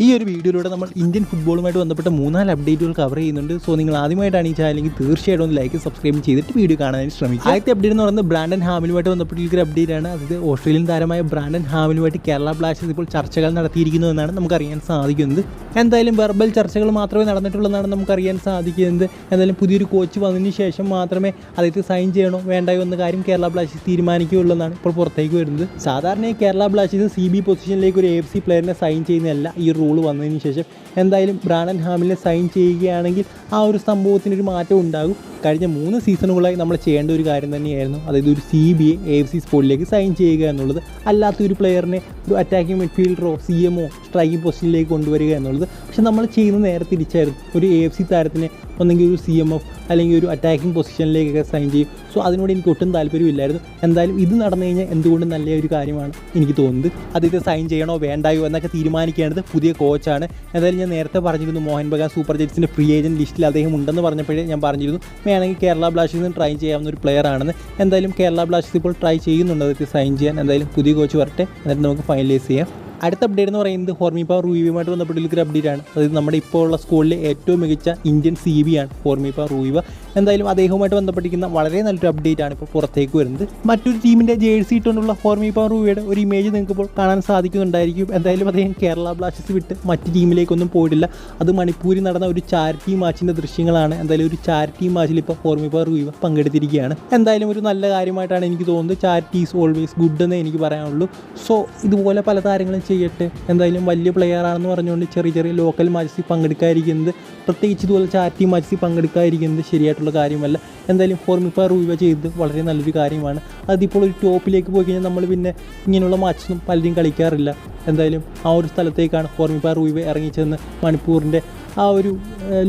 ഈ ഒരു വീഡിയോയിലൂടെ നമ്മൾ ഇന്ത്യൻ ഫുട്ബോളുമായിട്ട് ബന്ധപ്പെട്ട 3-4 അപ്ഡേറ്റുകൾ കവർ ചെയ്യുന്നുണ്ട്. സോ നിങ്ങൾ ആദ്യമായിട്ടാണ് ഈ ചാനലെങ്കിൽ തീർച്ചയായിട്ടും ഒന്ന് ലൈക്ക് സബ്സ്ക്രൈബ് ചെയ്തിട്ട് വീഡിയോ കാണാനായിട്ട് ശ്രമിക്കുക. ആദ്യത്തെ അപ്ഡേറ്റ് എന്ന് പറയുന്നത് ബ്രാൻഡൻ ഹാമിലുമായിട്ട് ബന്ധപ്പെട്ടിരിക്കുന്ന അപ്ഡേറ്റ് ആണ്. അതായത് ഓസ്ട്രേലിയൻ താരമായ ബ്രാൻഡൻ ഹാമിലുമായിട്ട് കേരള ബ്ലാസ്റ്റേഴ്സ് ഇപ്പോൾ ചർച്ചകൾ നടത്തിയിരിക്കുന്നു എന്നാണ് നമുക്കറിയാൻ സാധിക്കുന്നത്. എന്തായാലും വെർബൽ ചർച്ചകൾ മാത്രമേ നടന്നിട്ടുള്ളതാണ് നമുക്കറിയാൻ സാധിക്കുന്നത്. എന്തായാലും പുതിയൊരു കോച്ച് വന്നതിന് ശേഷം മാത്രമേ അദ്ദേഹത്തെ സൈൻ ചെയ്യണോ വേണ്ടായോ എന്ന കാര്യം കേരള ബ്ലാസ്റ്റേഴ്സ് തീരുമാനിക്കുകയുള്ളൂ എന്നാണ് ഇപ്പോൾ പുറത്തേക്ക് വരുന്നത്. സാധാരണ കേരള ബ്ലാസ്റ്റേഴ്സ് CB പൊസിഷനിലേക്ക് ഒരു AFC പ്ലെയറിനെ സൈൻ ചെയ്യുന്നതല്ല ഈ റൂൾ വന്നതിന് ശേഷം. എന്തായാലും ബ്രാൻഡൻ ഹാമിലിനെ സൈൻ ചെയ്യുകയാണെങ്കിൽ ആ ഒരു സംഭവത്തിനൊരു മാറ്റം ഉണ്ടാകും. കഴിഞ്ഞ 3 സീസണുകളായി നമ്മൾ ചെയ്യേണ്ട ഒരു കാര്യം തന്നെയായിരുന്നു. അതായത് ഒരു CBയെ AFC സ്പോർട്ടിലേക്ക് സൈൻ ചെയ്യുക എന്നുള്ളത്. അല്ലാത്തൊരു പ്ലെയറിനെ ഒരു അറ്റാക്കിംഗ് മിഡ്ഫീൽഡറോ CMO സ്ട്രൈക്കിംഗ് പൊസിഷനിലേക്ക് കൊണ്ടുവരിക എന്നുള്ളത്. പക്ഷെ നമ്മൾ ചെയ്യുന്നത് നേരെ തിരിച്ചായിരുന്നു. ഒരു AFC താരത്തിനെ ഒന്നെങ്കിൽ ഒരു CMF അല്ലെങ്കിൽ ഒരു അറ്റാക്കിംഗ് പൊസിഷനിലേക്കൊക്കെ സൈൻ ചെയ്യും. സോ അതിനോട് എനിക്ക് ഒട്ടും താല്പര്യമില്ലായിരുന്നു. എന്തായാലും ഇത് നടന്നു കഴിഞ്ഞാൽ എന്തുകൊണ്ട് നല്ല ഒരു കാര്യമാണ് എനിക്ക് തോന്നുന്നത്. അദ്ദേഹത്തെ സൈൻ ചെയ്യണോ വേണ്ടായോ എന്നൊക്കെ തീരുമാനിക്കേണ്ടത് പുതിയ കോച്ചാണ്. എന്തായാലും ഞാൻ നേരത്തെ പറഞ്ഞിരുന്നു മോഹൻ ബഗാൻ സൂപ്പർ ജെറ്റ്സിൻ്റെ ഫ്രീ ഏജൻറ്റ് ലിസ്റ്റിൽ അദ്ദേഹം ഉണ്ടെന്ന് പറഞ്ഞപ്പോഴേ ഞാൻ പറഞ്ഞിരുന്നു വേണമെങ്കിൽ കേരള ബ്ലാസ്റ്റേഴ്സിന് ട്രൈ ചെയ്യാവുന്ന ഒരു പ്ലെയർ ആണെന്ന്. എന്തായാലും കേരള ബ്ലാസ്റ്റേഴ്സ് ഇപ്പോൾ ട്രൈ ചെയ്യുന്നുണ്ട് അദ്ദേഹത്തെ സൈൻ ചെയ്യാൻ. എന്തായാലും പുതിയ കോച്ച് വരട്ടെ, എന്നിട്ട് നമുക്ക് ഫൈനലൈസ് ചെയ്യാം. അടുത്ത അപ്ഡേറ്റ് എന്ന് പറയുന്നത് ഹോർമിപ്പ റൂയിവയുമായിട്ട് ബന്ധപ്പെട്ടിരിക്കുന്ന അപ്ഡേറ്റ് ആണ്. അതായത് നമ്മുടെ ഇപ്പോൾ ഉള്ള സ്കൂളിലെ ഏറ്റവും മികച്ച ഇന്ത്യൻ CB ആണ് ഹോർമിപ്പ റൂയിവ. എന്തായാലും അദ്ദേഹവുമായിട്ട് ബന്ധപ്പെട്ടിരിക്കുന്ന വളരെ നല്ലൊരു അപ്ഡേറ്റ് ആണ് ഇപ്പോൾ പുറത്തേക്ക് വരുന്നത്. മറ്റൊരു ടീമിൻ്റെ ജേഴ്സി ഇട്ടുകൊണ്ടുള്ള ഹോർമിപ്പ റൂയിവയുടെ ഒരു ഇമേജ് നിങ്ങൾക്ക് ഇപ്പോൾ കാണാൻ സാധിക്കുന്നുണ്ടായിരിക്കും. എന്തായാലും അദ്ദേഹം കേരള ബ്ലാസ്റ്റേഴ്സ് വിട്ട് മറ്റ് ടീമിലേക്കൊന്നും പോയിട്ടില്ല. അത് മണിപ്പൂരിൽ നടന്ന ഒരു ചാരിറ്റി മാച്ചിൻ്റെ ദൃശ്യങ്ങളാണ്. എന്തായാലും ഒരു ചാരിറ്റി മാച്ചിൽ ഇപ്പോൾ ഹോർമിപ്പ റൂയിവ പങ്കെടുത്തിരിക്കുകയാണ്. എന്തായാലും ഒരു നല്ല കാര്യമായിട്ടാണ് എനിക്ക് തോന്നുന്നത്. ചാരിറ്റി ഈസ് ഓൾവേസ് ഗുഡ് എന്നേ എനിക്ക് പറയാനുള്ളൂ. സോ ഇതുപോലെ പല താരങ്ങളും ചെയ്യട്ടെ. എന്തായാലും വലിയ പ്ലെയർ ആണെന്ന് പറഞ്ഞുകൊണ്ട് ചെറിയ ലോക്കൽ മാച്ചിൽ പങ്കെടുക്കാതിരിക്കുന്നത്, പ്രത്യേകിച്ച് ഇതുപോലെ ചാരിറ്റി മാച്ചിൽ പങ്കെടുക്കാതിരിക്കുന്നത് ശരിയായിട്ടുള്ള കാര്യമല്ല. എന്തായാലും ഹോർമിപ്പ റൂയിവ ചെയ്തത് വളരെ നല്ലൊരു കാര്യമാണ്. അതിപ്പോൾ ഒരു ടോപ്പിലേക്ക് പോയി കഴിഞ്ഞാൽ നമ്മൾ പിന്നെ ഇങ്ങനെയുള്ള മാച്ചൊന്നും പലരും കളിക്കാറില്ല. എന്തായാലും ആ ഒരു സ്ഥലത്തേക്കാണ് ഹോർമിപ്പ റൂയിവ ഇറങ്ങിച്ചെന്ന് മണിപ്പൂരിൻ്റെ ആ ഒരു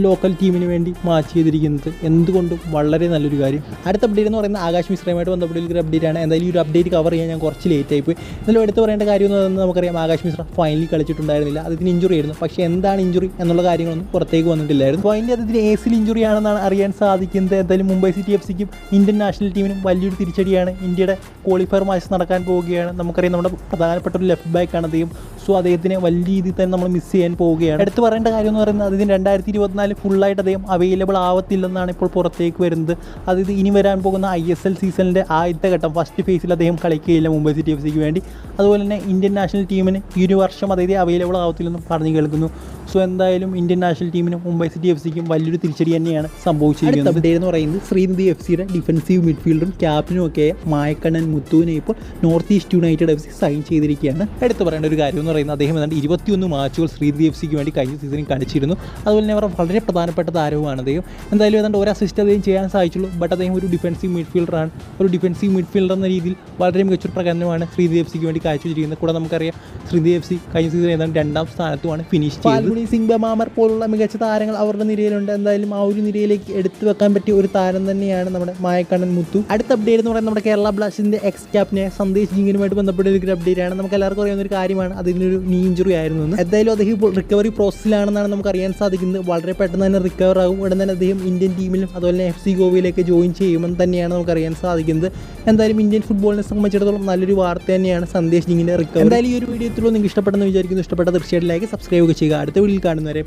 ലോക്കൽ ടീമിന് വേണ്ടി മാച്ച് ചെയ്തിരിക്കുന്നത്. എന്തുകൊണ്ടും വളരെ നല്ലൊരു കാര്യം. അടുത്ത അപ്ഡേറ്റ് എന്ന് പറയുന്നത് ആകാശ് മിശ്രയുമായിട്ട് ബന്ധപ്പെട്ടിരിക്കുന്ന അപ്ഡേറ്റ് ആണ്. എന്തായാലും ഈ ഒരു അപ്ഡേറ്റ് കവർ ചെയ്യാൻ ഞാൻ കുറച്ച് ലേറ്റായി പോയി. എന്നാലും എടുത്ത് പറയേണ്ട കാര്യം എന്ന് പറയുന്നത് നമുക്കറിയാം ആകാശ് മിശ്ര ഫൈനലിൽ കളിച്ചിട്ടുണ്ടായിരുന്നില്ല. അതിന് ഇഞ്ചുറി ആയിരുന്നു. പക്ഷേ എന്താണ് ഇഞ്ചുറി എന്നുള്ള കാര്യങ്ങളൊന്നും പുറത്തേക്ക് വന്നിട്ടില്ലായിരുന്നു. ഫൈനലി അതിന് ACL ഇഞ്ചുറി ആണെന്നാണ് അറിയാൻ സാധിക്കുന്നത്. എന്തായാലും മുംബൈ സിറ്റി FCക്കും ഇന്ത്യൻ നാഷണൽ ടീമിനും വലിയൊരു തിരിച്ചടിയാണ്. ഇന്ത്യയുടെ ക്വാളിഫയർ മാച്ച് നടക്കാൻ പോവുകയാണ്. നമുക്കറിയാം നമ്മുടെ പ്രധാനപ്പെട്ട ഒരു ലെഫ്റ്റ് ബാക്കാണ് അദ്ദേഹം. സോ അദ്ദേഹത്തിനെ വലിയ രീതിയിൽ തന്നെ നമ്മൾ മിസ് ചെയ്യാൻ പോവുകയാണ്. എടുത്ത് പറയേണ്ട കാര്യം എന്ന് പറയുന്നത് അതിന് 2024 ഫുള്ളായിട്ട് അദ്ദേഹം അവൈലബിൾ ആവത്തില്ലെന്നാണ് ഇപ്പോൾ പുറത്തേക്ക് വരുന്നത്. അതായത് ഇനി വരാൻ പോകുന്ന ISL സീസണിൻ്റെ ആദ്യത്തെ ഘട്ടം ഫസ്റ്റ് ഫേസിൽ അദ്ദേഹം കളിക്കുകയില്ല മുംബൈ സിറ്റി FCക്ക് വേണ്ടി. അതുപോലെ തന്നെ ഇന്ത്യൻ നാഷണൽ ടീമിന് ഈ ഒരു വർഷം അതായത് അവൈലബിൾ ആവത്തില്ലെന്നും പറഞ്ഞു കേൾക്കുന്നു. സോ എന്തായാലും ഇന്ത്യൻ നാഷണൽ ടീമിനും മുംബൈ സിറ്റി FCക്കും വലിയൊരു തിരിച്ചടി തന്നെയാണ് സംഭവിച്ചിരിക്കുന്നത്. അപ്ഡേറ്റ് എന്ന് പറയുന്നത് ശ്രീനിധി FCയുടെ ഡിഫൻസീവ് മിഡ്ഫീൽഡറും ക്യാപ്റ്റനും ഒക്കെയായ മായക്കണ്ണൻ മുത്തുവിനെ ഇപ്പോൾ North East United FC sign ചെയ്തിരിക്കുകയാണ്. എടുത്തു പറയേണ്ട ഒരു കാര്യം എന്ന് പറയുന്നത് അദ്ദേഹം ഏതാണ്ട് 21 മാച്ചുകൾ ശ്രീനിധി FCക്ക് വേണ്ടി കഴിഞ്ഞ സീസണിൽ കളിച്ചിരുന്നു. അതുപോലെ തന്നെ അവർ വളരെ പ്രധാനപ്പെട്ട താരവുമാണ് അദ്ദേഹം. എന്തായാലും ഏതാണ്ട് ഒരു അസിസ്റ്റ് അദ്ദേഹം ചെയ്യാൻ സാധിച്ചുള്ളൂ. ബട്ട് അദ്ദേഹം ഒരു ഡിഫൻസീവ് മിഡ്ഫീൽഡറാണ്. ഒരു ഡിഫൻസീവ് മിഡ്ഫീൽഡർ എന്ന രീതിയിൽ വളരെ മികച്ചൊരു പ്രകടനമാണ് ശ്രീനിധി FCക്ക് വേണ്ടി കാഴ്ചവെച്ചിരിക്കുന്നത്. കൂടെ നമുക്കറിയാം ശ്രീനിധി FC കഴിഞ്ഞ സീസൺ ഏതാണ്ട് 2ാം സ്ഥാനത്തുമാണ് ഫിനിഷ് ചെയ്തത്. സിംഗ് ബമാമർ പോലുള്ള മികച്ച താരങ്ങൾ അവരുടെ നിരയിലുണ്ട്. എന്തായാലും ആ ഒരു നിരയിലേക്ക് എടുത്തു വെക്കാൻ പറ്റിയ ഒരു താരം തന്നെയാണ് നമ്മുടെ മായക്കണ്ണൻ മുത്തു. അടുത്ത അപ്ഡേറ്റ് എന്ന് പറയുന്നത് നമ്മുടെ കേരള ബ്ലാസ്റ്റേഴ്സിൻ്റെ എക്സ് ക്യാപ്റ്റനെ സന്ദേശ് ജിങ്ങിനുമായിട്ട് ബന്ധപ്പെട്ടൊരു അപ്ഡേറ്റ് ആണ്. നമുക്ക് എല്ലാവർക്കും അറിയാവുന്ന ഒരു കാര്യമാണ് അതിനൊരു നീ ഇഞ്ചുറി ആയിരുന്നു. എന്തായാലും അദ്ദേഹം ഇപ്പോൾ റിക്കവറി പ്രോസസ്സിലാണെന്നാണ് നമുക്ക് അറിയാൻ സാധിക്കുന്നത്. വളരെ പെട്ടെന്ന് തന്നെ റിക്കവർ ആകും. ഉടൻ തന്നെ അദ്ദേഹം ഇന്ത്യൻ ടീമിലും അതുപോലെ തന്നെ FC ഗോവയിലേക്ക് ജോയിൻ ചെയ്യുമെന്ന് തന്നെയാണ് നമുക്കറിയാൻ സാധിക്കുന്നത്. എന്തായാലും ഇന്ത്യൻ ഫുട്ബോളിനെ സംബന്ധിച്ചിടത്തോളം നല്ലൊരു വാർത്ത തന്നെയാണ് സന്ദേശ് ജിങ്ങിൻ്റെ റിക്കവറി. എന്തായാലും ഈ ഒരു വീഡിയോ നിങ്ങൾക്ക് ഇഷ്ടപ്പെട്ടെന്ന് വിചാരിക്കുന്നു. ഇഷ്ടപ്പെട്ട തീർച്ചയായിട്ടും ലൈക്ക് സബ്സ്ക്രൈബ് ഒക്കെ ചെയ്യുക. അടുത്ത വീഡിയോയിൽ കാണുന്നവരെ